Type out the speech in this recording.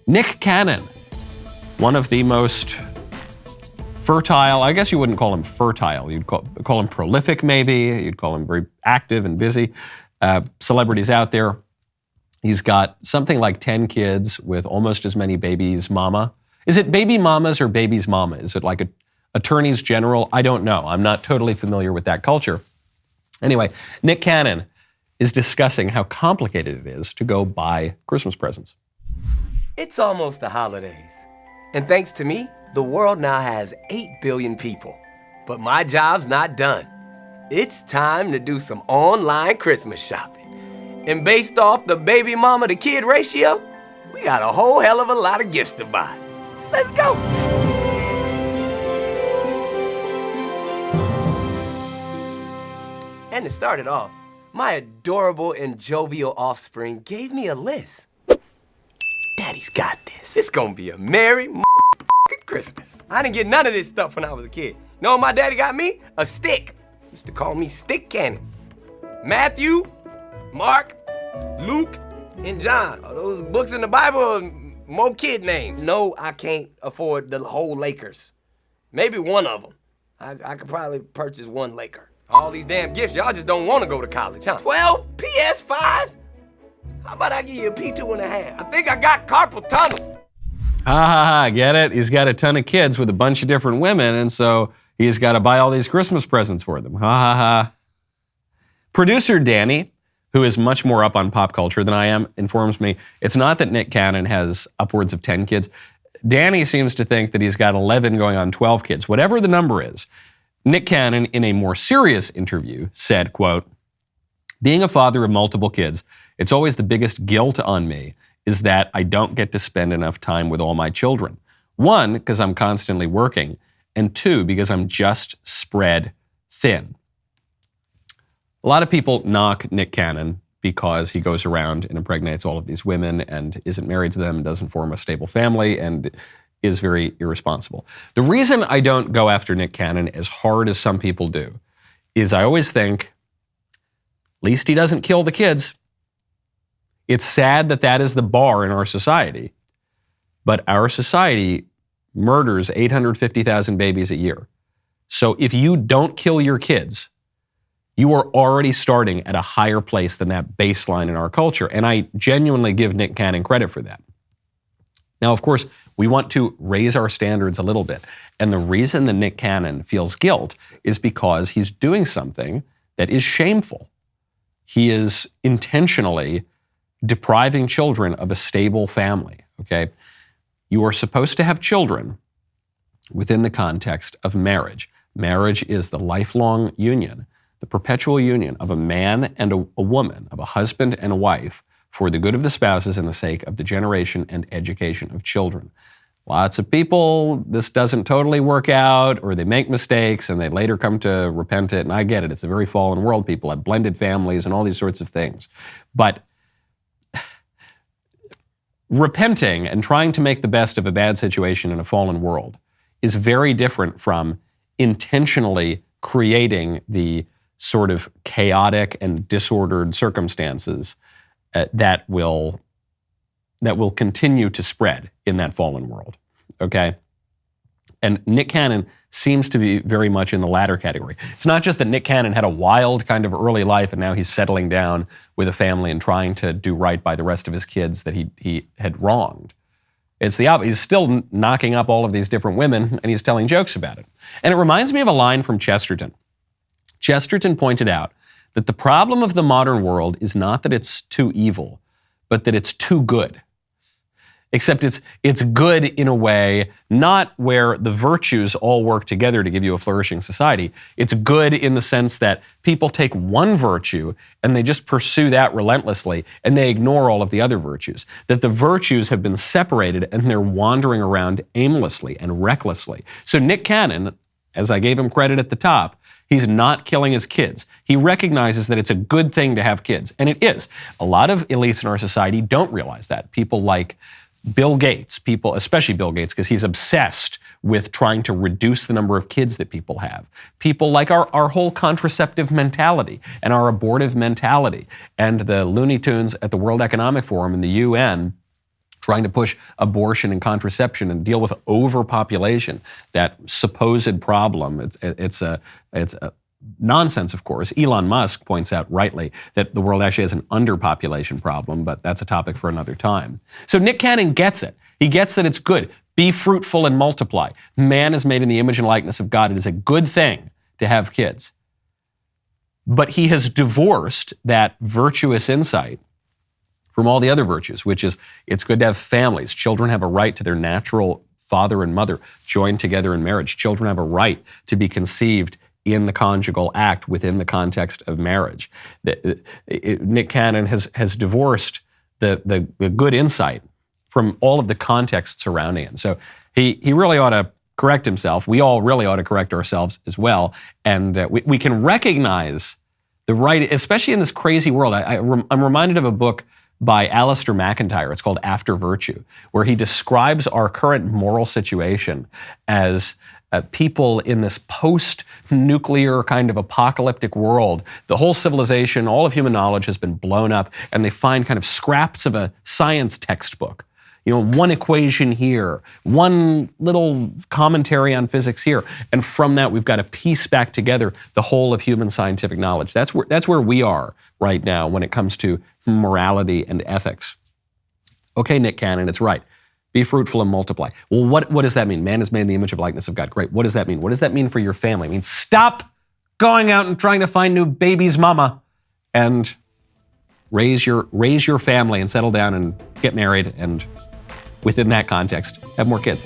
Nick Cannon, one of the most fertile, I guess you wouldn't call him fertile, you'd call him prolific maybe, you'd call him very active and busy, celebrities out there. He's got something like 10 kids with almost as many babies mama. Is it baby mamas or babies mama? Is it like a attorneys general? I don't know. I'm not totally familiar with that culture. Anyway, Nick Cannon is discussing how complicated it is to go buy Christmas presents. It's almost the holidays. And thanks to me, the world now has 8 billion people. But my job's not done. It's time to do some online Christmas shopping. And based off the baby mama to kid ratio, we got a whole hell of a lot of gifts to buy. Let's go. And to start it off, my adorable and jovial offspring gave me a list. Daddy's got this. It's gonna be a merry Christmas. I didn't get none of this stuff when I was a kid. You know what my daddy got me? A stick. He used to call me Stick Cannon. Matthew, Mark, Luke, and John. Oh, those books in the Bible are more kid names. No, I can't afford the whole Lakers. Maybe one of them. I could probably purchase one Laker. All these damn gifts, y'all just don't want to go to college, huh? 12 PS5s? How about I give you a P2.5? I think I got carpal tunnel. Get it? He's got a ton of kids with a bunch of different women, and so he's got to buy all these Christmas presents for them. Producer Danny, who is much more up on pop culture than I am, informs me it's not that Nick Cannon has upwards of 10 kids. Danny seems to think that he's got 11 going on 12 kids. Whatever the number is, Nick Cannon, in a more serious interview, said, quote, "Being a father of multiple kids, it's always the biggest guilt on me is that I don't get to spend enough time with all my children. One, because I'm constantly working, and two, because I'm just spread thin." A lot of people knock Nick Cannon because he goes around and impregnates all of these women and isn't married to them, doesn't form a stable family, and is very irresponsible. The reason I don't go after Nick Cannon as hard as some people do is I always think, at least he doesn't kill the kids. It's sad that that is the bar in our society, but our society murders 850,000 babies a year. So if you don't kill your kids, you are already starting at a higher place than that baseline in our culture, and I genuinely give Nick Cannon credit for that. Now, of course, we want to raise our standards a little bit, and the reason that Nick Cannon feels guilt is because he's doing something that is shameful. He is intentionally depriving children of a stable family, okay? You are supposed to have children within the context of marriage. Marriage is the lifelong union, the perpetual union of a man and a woman, of a husband and a wife, for the good of the spouses and the sake of the generation and education of children. Lots of people, this doesn't totally work out, or they make mistakes and they later come to repent it, and I get it. It's a very fallen world. People have blended families and all these sorts of things. But repenting and trying to make the best of a bad situation in a fallen world is very different from intentionally creating the sort of chaotic and disordered circumstances that will continue to spread in that fallen world, okay? And Nick Cannon seems to be very much in the latter category. It's not just that Nick Cannon had a wild kind of early life and now he's settling down with a family and trying to do right by the rest of his kids that he had wronged. It's the opposite. He's still knocking up all of these different women and he's telling jokes about it. And it reminds me of a line from Chesterton. Chesterton pointed out that the problem of the modern world is not that it's too evil, but that it's too good. Except it's good in a way, not where the virtues all work together to give you a flourishing society. It's good in the sense that people take one virtue and they just pursue that relentlessly and they ignore all of the other virtues. That the virtues have been separated and they're wandering around aimlessly and recklessly. So Nick Cannon, as I gave him credit at the top, he's not killing his kids. He recognizes that it's a good thing to have kids, and it is. A lot of elites in our society don't realize that. People like Bill Gates, especially Bill Gates, because he's obsessed with trying to reduce the number of kids that people have. People like our whole contraceptive mentality and our abortive mentality, and the Looney Tunes at the World Economic Forum and the UN trying to push abortion and contraception and deal with overpopulation, that supposed problem. It's a nonsense, of course. Elon Musk points out rightly that the world actually has an underpopulation problem, but that's a topic for another time. So Nick Cannon gets it. He gets that it's good. Be fruitful and multiply. Man is made in the image and likeness of God. It is a good thing to have kids. But he has divorced that virtuous insight from all the other virtues, which is it's good to have families. Children have a right to their natural father and mother joined together in marriage. Children have a right to be conceived in the conjugal act within the context of marriage. Nick Cannon has divorced the good insight from all of the context surrounding it. So he really ought to correct himself. We all really ought to correct ourselves as well. And we can recognize the right, especially in this crazy world. I'm reminded of a book by Alistair McIntyre. It's called After Virtue, where he describes our current moral situation as people in this post-nuclear kind of apocalyptic world. The whole civilization, all of human knowledge has been blown up, and they find kind of scraps of a science textbook. You know, one equation here, one little commentary on physics here, and from that we've got to piece back together the whole of human scientific knowledge. That's where we are right now when it comes to morality and ethics. Okay, Nick Cannon, it's right. Be fruitful and multiply. Well, what does that mean? Man is made in the image of likeness of God. Great. What does that mean? What does that mean for your family? It means stop going out and trying to find new baby's mama and raise your family and settle down and get married, and within that context, have more kids.